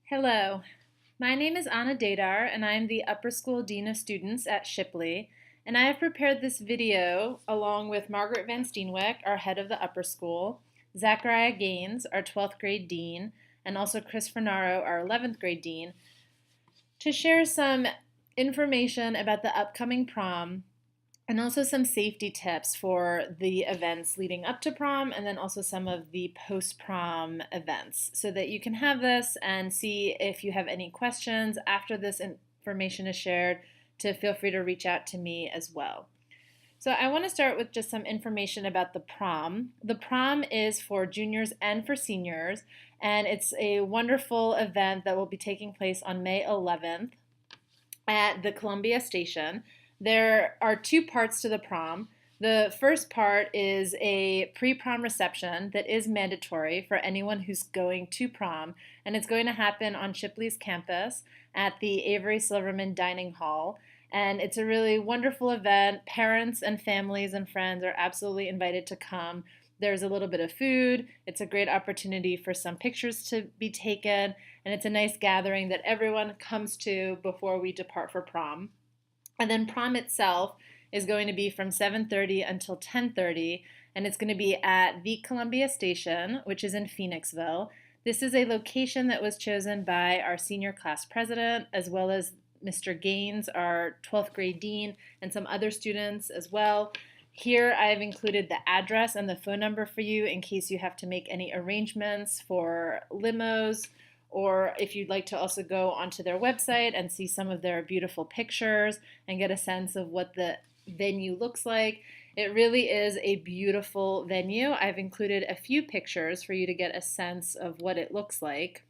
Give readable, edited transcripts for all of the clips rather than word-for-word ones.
Hello, my name is Anna Dejdar and I am the Upper School Dean of Students at Shipley, and I have prepared this video along with Margaret Van Steenwyck, our head of the upper school, Zachariah Gaines, our 12th grade dean, and also Chris Fernaro, our 11th grade dean, to share some information about the upcoming prom and also some safety tips for the events leading up to prom and then also some of the post-prom events so that you can have this and see if you have any questions after this information is shared to feel free to reach out to me as well. So I want to start with just some information about the prom. The prom is for juniors and for seniors, and it's a wonderful event that will be taking place on May 11th at the Columbia Station. There are two parts to the prom. The first part is a pre-prom reception that is mandatory for anyone who's going to prom, and it's going to happen on Shipley's campus at the Avery Silverman Dining Hall. And it's a really wonderful event. Parents and families and friends are absolutely invited to come. There's a little bit of food. It's a great opportunity for some pictures to be taken, and it's a nice gathering that everyone comes to before we depart for prom. And then prom itself is going to be from 7:30 until 10:30, and it's going to be at the Columbia Station, which is in Phoenixville. This is a location that was chosen by our senior class president, as well as Mr. Gaines, our 12th grade dean, and some other students as well. Here I've included the address and the phone number for you in case you have to make any arrangements for limos, or if you'd like to also go onto their website and see some of their beautiful pictures and get a sense of what the venue looks like. It really is a beautiful venue. I've included a few pictures for you to get a sense of what it looks like.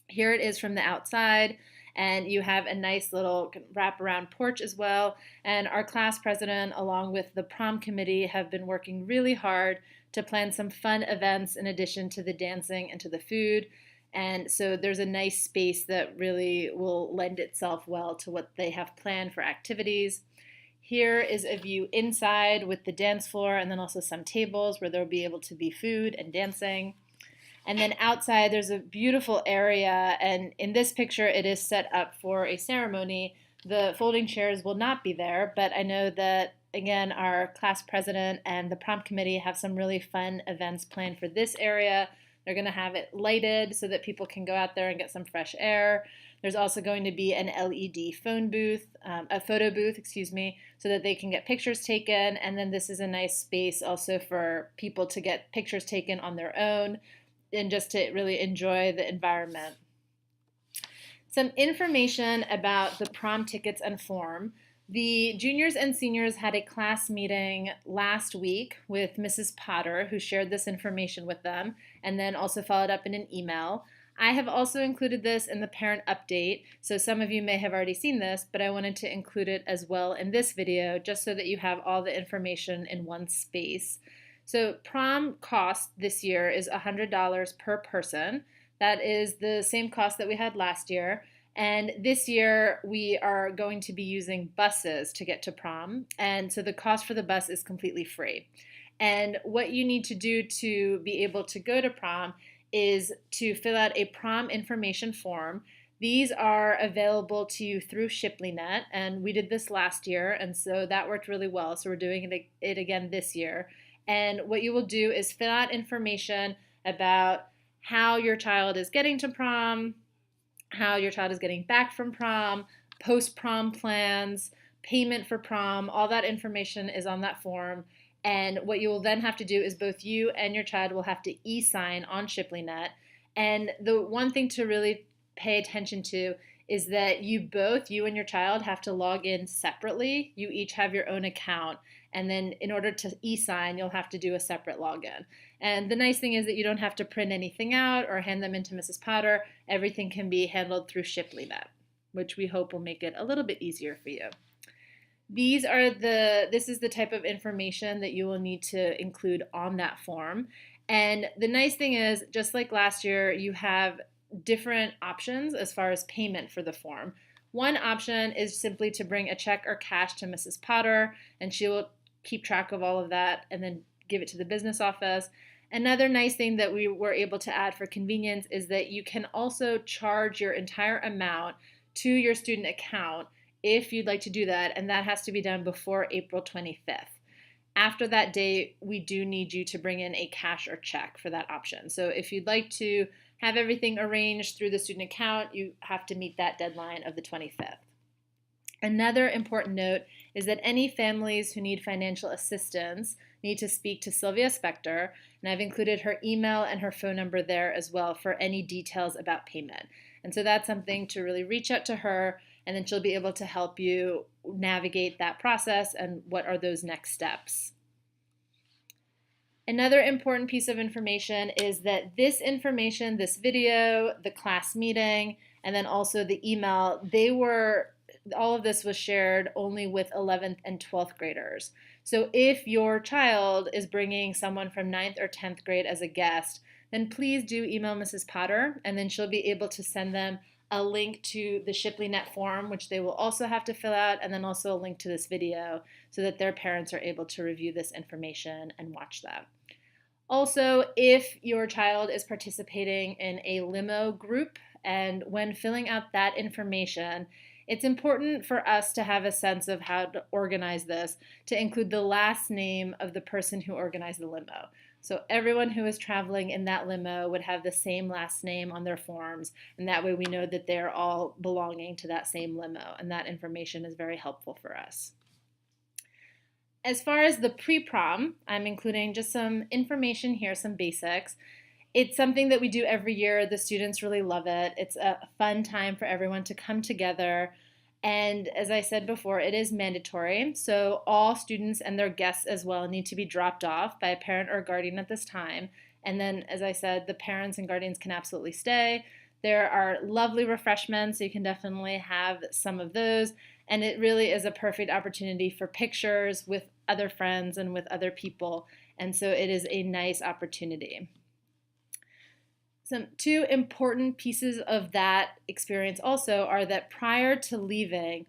Here it is from the outside, and you have a nice little wraparound porch as well. And our class president, along with the prom committee, have been working really hard to plan some fun events in addition to the dancing and to the food. And so there's a nice space that really will lend itself well to what they have planned for activities. Here is a view inside with the dance floor and then also some tables where there will be able to be food and dancing. And then outside there's a beautiful area, and in this picture it is set up for a ceremony. The folding chairs will not be there, but I know that again our class president and the prom committee have some really fun events planned for this area. They're going to have it lighted so that people can go out there and get some fresh air. There's also going to be an LED a photo booth, so that they can get pictures taken. And then this is a nice space also for people to get pictures taken on their own and just to really enjoy the environment. Some information about the prom tickets and form. The juniors and seniors had a class meeting last week with Mrs. Potter, who shared this information with them, and then also followed up in an email. I have also included this in the parent update, so some of you may have already seen this, but I wanted to include it as well in this video, just so that you have all the information in one space. So prom cost this year is $100 per person. That is the same cost that we had last year. And this year we are going to be using buses to get to prom, and so the cost for the bus is completely free. And what you need to do to be able to go to prom is to fill out a prom information form. These are available to you through ShipleyNet, and we did this last year, and so that worked really well, so we're doing it again this year. And what you will do is fill out information about how your child is getting to prom, how your child is getting back from prom, post-prom plans, payment for prom. All that information is on that form. And what you will then have to do is both you and your child will have to e-sign on ShipleyNet. And the one thing to really pay attention to is that you and your child have to log in separately. You each have your own account. And then in order to e-sign, you'll have to do a separate login. And the nice thing is that you don't have to print anything out or hand them into Mrs. Potter. Everything can be handled through ShipleyNet, which we hope will make it a little bit easier for you. This is the type of information that you will need to include on that form. And the nice thing is, just like last year, you have different options as far as payment for the form. One option is simply to bring a check or cash to Mrs. Potter, and she will keep track of all of that and then give it to the business office. Another nice thing that we were able to add for convenience is that you can also charge your entire amount to your student account if you'd like to do that, and that has to be done before April 25th. After that date, we do need you to bring in a cash or check for that option. So if you'd like to have everything arranged through the student account, you have to meet that deadline of the 25th. Another important note is that any families who need financial assistance need to speak to Sylvia Spector, and I've included her email and her phone number there as well for any details about payment. And so that's something to really reach out to her, and then she'll be able to help you navigate that process and what are those next steps. Another important piece of information is that this information, this video, the class meeting, and then also the email, all of this was shared only with 11th and 12th graders. So if your child is bringing someone from 9th or 10th grade as a guest, then please do email Mrs. Potter, and then she'll be able to send them a link to the ShipleyNet form, which they will also have to fill out, and then also a link to this video so that their parents are able to review this information and watch that. Also, if your child is participating in a limo group, and when filling out that information, it's important for us to have a sense of how to organize this, to include the last name of the person who organized the limo. So everyone who is traveling in that limo would have the same last name on their forms, and that way we know that they're all belonging to that same limo, and that information is very helpful for us. As far as the pre-prom, I'm including just some information here, some basics. It's something that we do every year. The students really love it. It's a fun time for everyone to come together. And as I said before, it is mandatory. So all students and their guests as well need to be dropped off by a parent or guardian at this time. And then, as I said, the parents and guardians can absolutely stay. There are lovely refreshments, so you can definitely have some of those. And it really is a perfect opportunity for pictures with other friends and with other people. And so it is a nice opportunity. Some two important pieces of that experience also are that prior to leaving,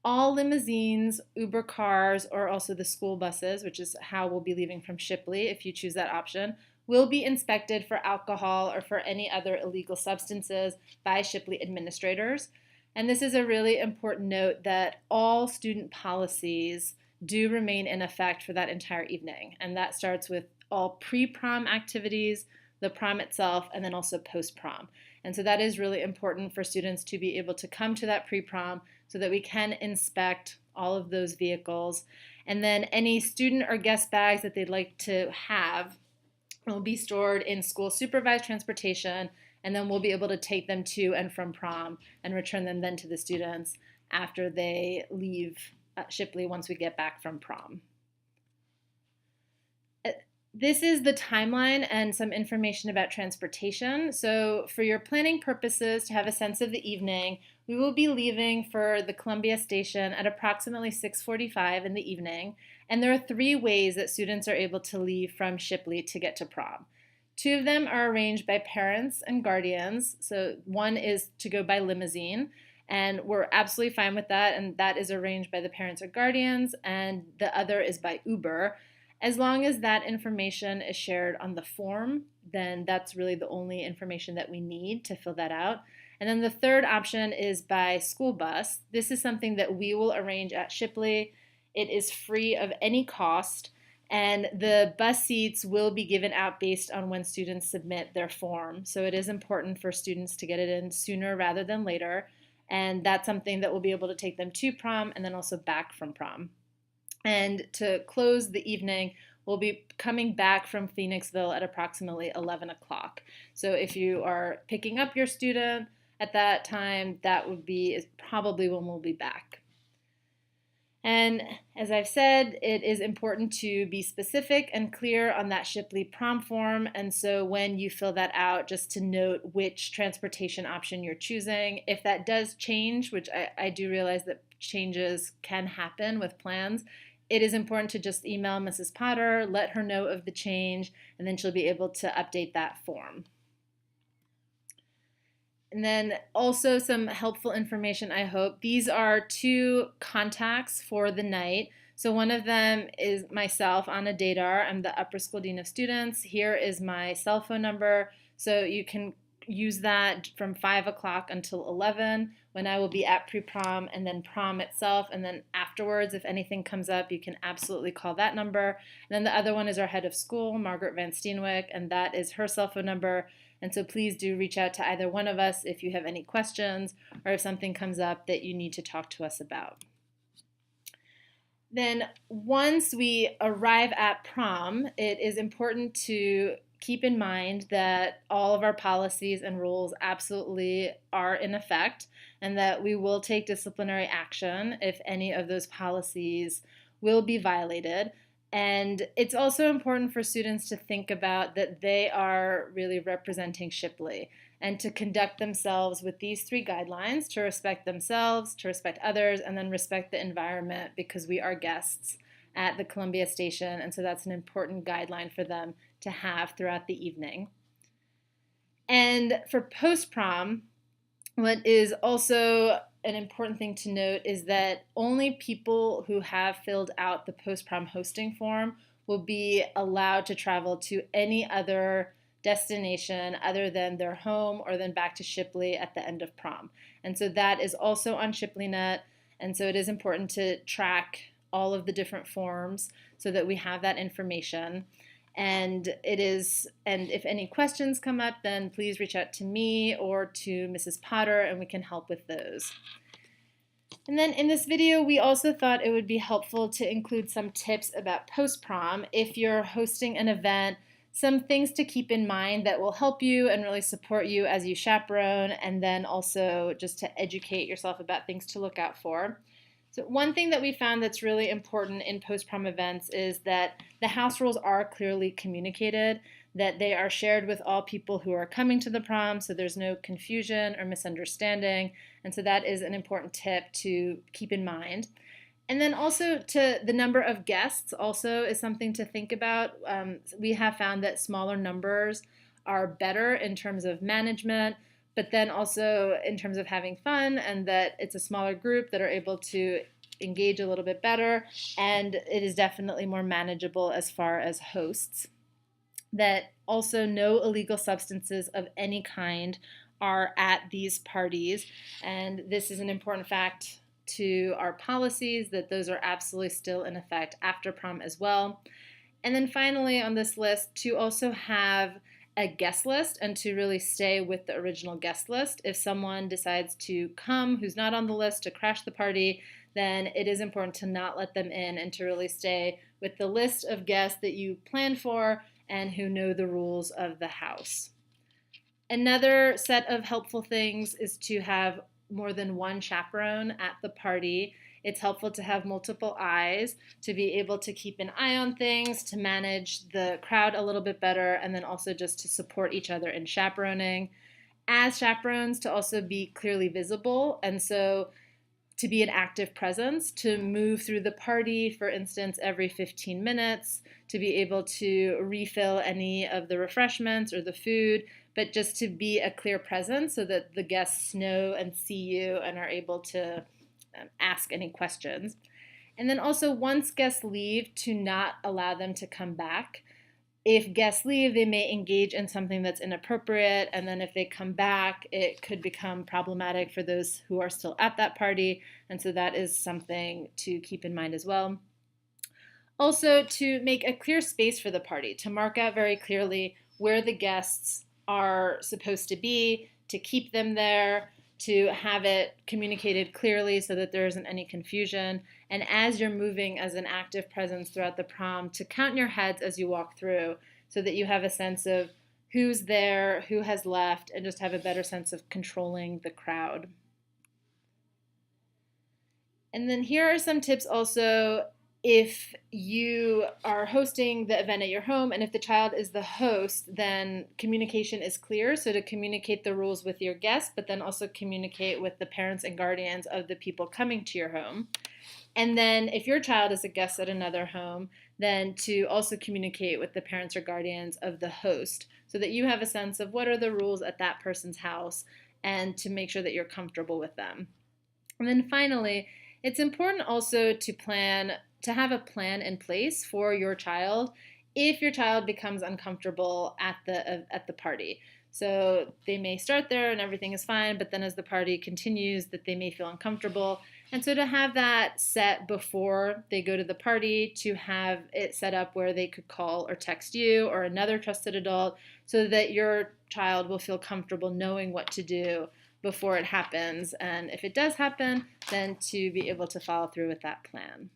all limousines, Uber cars, or also the school buses, which is how we'll be leaving from Shipley if you choose that option, will be inspected for alcohol or for any other illegal substances by Shipley administrators. And this is a really important note that all student policies do remain in effect for that entire evening. And that starts with all pre-prom activities, the prom itself, and then also post-prom. And so that is really important for students to be able to come to that pre-prom so that we can inspect all of those vehicles. And then any student or guest bags that they'd like to have will be stored in school supervised transportation, and then we'll be able to take them to and from prom and return them then to the students after they leave Shipley once we get back from prom. This is the timeline and some information about transportation. So for your planning purposes, to have a sense of the evening, we will be leaving for the Columbia station at approximately 6:45 in the evening. And there are 3 ways that students are able to leave from Shipley to get to prom. 2 of them are arranged by parents and guardians. So one is to go by limousine, and we're absolutely fine with that. And that is arranged by the parents or guardians. And the other is by Uber. As long as that information is shared on the form, then that's really the only information that we need to fill that out. And then the third option is by school bus. This is something that we will arrange at Shipley. It is free of any cost, and the bus seats will be given out based on when students submit their form. So it is important for students to get it in sooner rather than later, and that's something that will be able to take them to prom and then also back from prom. And to close the evening, we'll be coming back from Phoenixville at approximately 11 o'clock. So if you are picking up your student at that time, that would be probably when we'll be back. And as I've said, it is important to be specific and clear on that Shipley prom form. And so when you fill that out, just to note which transportation option you're choosing. If that does change, which I do realize that changes can happen with plans, it is important to just email Mrs. Potter, let her know of the change, and then she'll be able to update that form. And then also some helpful information, I hope. These are 2 contacts for the night. So one of them is myself, Anna Dejdar. I'm the Upper School Dean of Students. Here is my cell phone number, so you can use that from 5 o'clock until 11 when I will be at pre-prom and then prom itself. And then afterwards, if anything comes up, you can absolutely call that number. And then the other one is our head of school, Margaret Van Steenwyk, and that is her cell phone number. And so please do reach out to either one of us if you have any questions or if something comes up that you need to talk to us about. Then once we arrive at prom, it is important to keep in mind that all of our policies and rules absolutely are in effect and that we will take disciplinary action if any of those policies will be violated. And it's also important for students to think about that they are really representing Shipley and to conduct themselves with these 3 guidelines: to respect themselves, to respect others, and then respect the environment, because we are guests at the Columbia Station, and so that's an important guideline for them to have throughout the evening. And for post-prom, what is also an important thing to note is that only people who have filled out the post-prom hosting form will be allowed to travel to any other destination other than their home or then back to Shipley at the end of prom. And so that is also on ShipleyNet, and so it is important to track all of the different forms so that we have that information. And if any questions come up, then please reach out to me or to Mrs. Potter and we can help with those. And then in this video, we also thought it would be helpful to include some tips about post-prom. If you're hosting an event, some things to keep in mind that will help you and really support you as you chaperone, and then also just to educate yourself about things to look out for. So one thing that we found that's really important in post-prom events is that the house rules are clearly communicated, that they are shared with all people who are coming to the prom, so there's no confusion or misunderstanding, and so that is an important tip to keep in mind. And then also to the number of guests also is something to think about. We have found that smaller numbers are better in terms of management, but then also in terms of having fun, and that it's a smaller group that are able to engage a little bit better, and it is definitely more manageable as far as hosts. That also no illegal substances of any kind are at these parties, and this is an important fact to our policies, that those are absolutely still in effect after prom as well. And then finally on this list, to also have a guest list and to really stay with the original guest list. If someone decides to come who's not on the list to crash the party, then it is important to not let them in and to really stay with the list of guests that you planned for and who know the rules of the house. Another set of helpful things is to have more than one chaperone at the party. It's helpful to have multiple eyes, to be able to keep an eye on things, to manage the crowd a little bit better, and then also just to support each other in chaperoning. As chaperones, to also be clearly visible, and so to be an active presence, to move through the party, for instance, every 15 minutes, to be able to refill any of the refreshments or the food, but just to be a clear presence so that the guests know and see you and are able to ask any questions. And then also once guests leave, to not allow them to come back. If guests leave, they may engage in something that's inappropriate, and then if they come back, it could become problematic for those who are still at that party, and so that is something to keep in mind as well. Also, to make a clear space for the party, to mark out very clearly where the guests are supposed to be, to keep them there, to have it communicated clearly so that there isn't any confusion. And as you're moving as an active presence throughout the prom, to count your heads as you walk through so that you have a sense of who's there, who has left, and just have a better sense of controlling the crowd. And then here are some tips also if you are hosting the event at your home, and if the child is the host, then communication is clear. So to communicate the rules with your guests, but then also communicate with the parents and guardians of the people coming to your home. And then if your child is a guest at another home, then to also communicate with the parents or guardians of the host so that you have a sense of what are the rules at that person's house and to make sure that you're comfortable with them. And then finally, it's important also to plan to have a plan in place for your child if your child becomes uncomfortable at the party. So they may start there and everything is fine, but then as the party continues, that they may feel uncomfortable. And so to have that set before they go to the party, to have it set up where they could call or text you or another trusted adult so that your child will feel comfortable knowing what to do before it happens. And if it does happen, then to be able to follow through with that plan.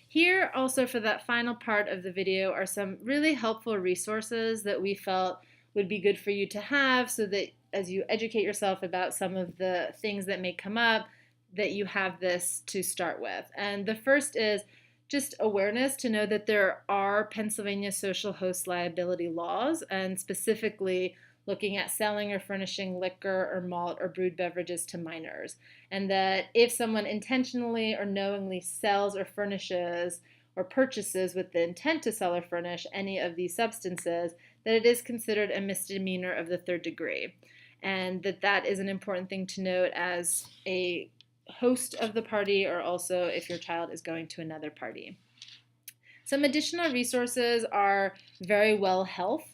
Here also for that final part of the video are some really helpful resources that we felt would be good for you to have so that as you educate yourself about some of the things that may come up, that you have this to start with. And the first is just awareness to know that there are Pennsylvania social host liability laws, and specifically looking at selling or furnishing liquor or malt or brewed beverages to minors. And that if someone intentionally or knowingly sells or furnishes or purchases with the intent to sell or furnish any of these substances, that it is considered a misdemeanor of the third degree. And that is an important thing to note as a host of the party, or also if your child is going to another party. Some additional resources are Very Well Health,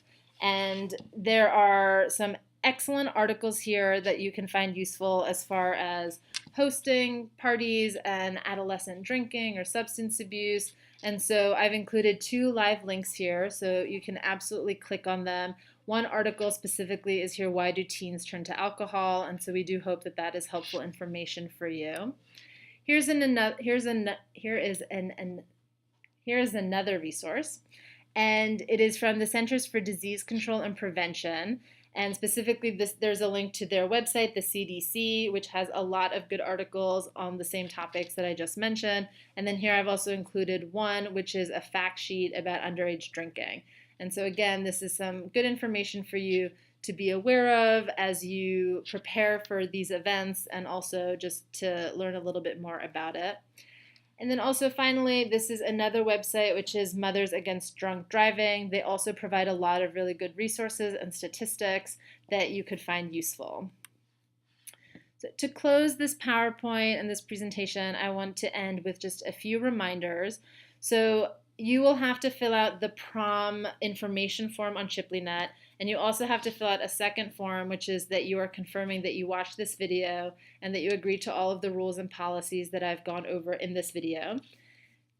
and there are some excellent articles here that you can find useful as far as hosting parties and adolescent drinking or substance abuse. And so I've included 2 live links here, so you can absolutely click on them. One article specifically is here, Why Do Teens Turn to Alcohol? And so we do hope that that is helpful information for you. Here is another resource, and it is from the Centers for Disease Control and Prevention. And specifically, there's a link to their website, the CDC, which has a lot of good articles on the same topics that I just mentioned. And then here I've also included one, which is a fact sheet about underage drinking. And so again, this is some good information for you to be aware of as you prepare for these events, and also just to learn a little bit more about it. And then also finally, this is another website, which is Mothers Against Drunk Driving. They also provide a lot of really good resources and statistics that you could find useful. So to close this PowerPoint and this presentation, I want to end with just a few reminders. So you will have to fill out the prom information form on ShipleyNet, and you also have to fill out a second form, which is that you are confirming that you watched this video and that you agree to all of the rules and policies that I've gone over in this video.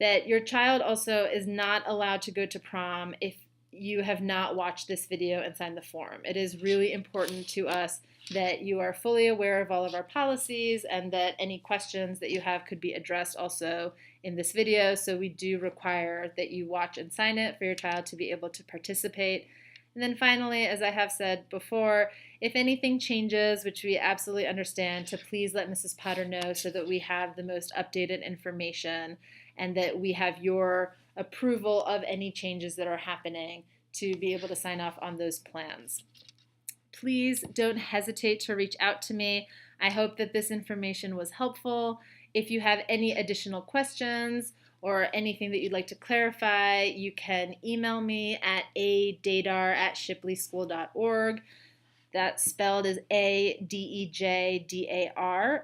That your child also is not allowed to go to prom if you have not watched this video and signed the form. It is really important to us that you are fully aware of all of our policies and that any questions that you have could be addressed also in this video. So we do require that you watch and sign it for your child to be able to participate. And then finally, as I have said before, if anything changes, which we absolutely understand, to please let Mrs. Potter know so that we have the most updated information and that we have your approval of any changes that are happening to be able to sign off on those plans. Please don't hesitate to reach out to me. I hope that this information was helpful. If you have any additional questions or anything that you'd like to clarify, you can email me at adejdar@shipleyschool.org. That's spelled as ADEJDAR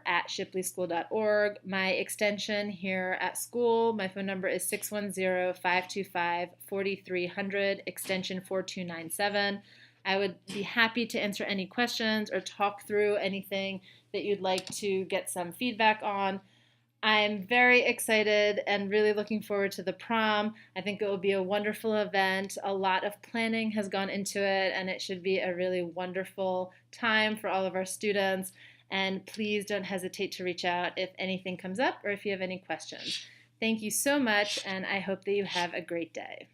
@shipleyschool.org. My extension here at school, my phone number is 610-525-4300, extension 4297. I would be happy to answer any questions or talk through anything that you'd like to get some feedback on. I'm very excited and really looking forward to the prom. I think it will be a wonderful event. A lot of planning has gone into it, and it should be a really wonderful time for all of our students. And please don't hesitate to reach out if anything comes up or if you have any questions. Thank you so much, and I hope that you have a great day.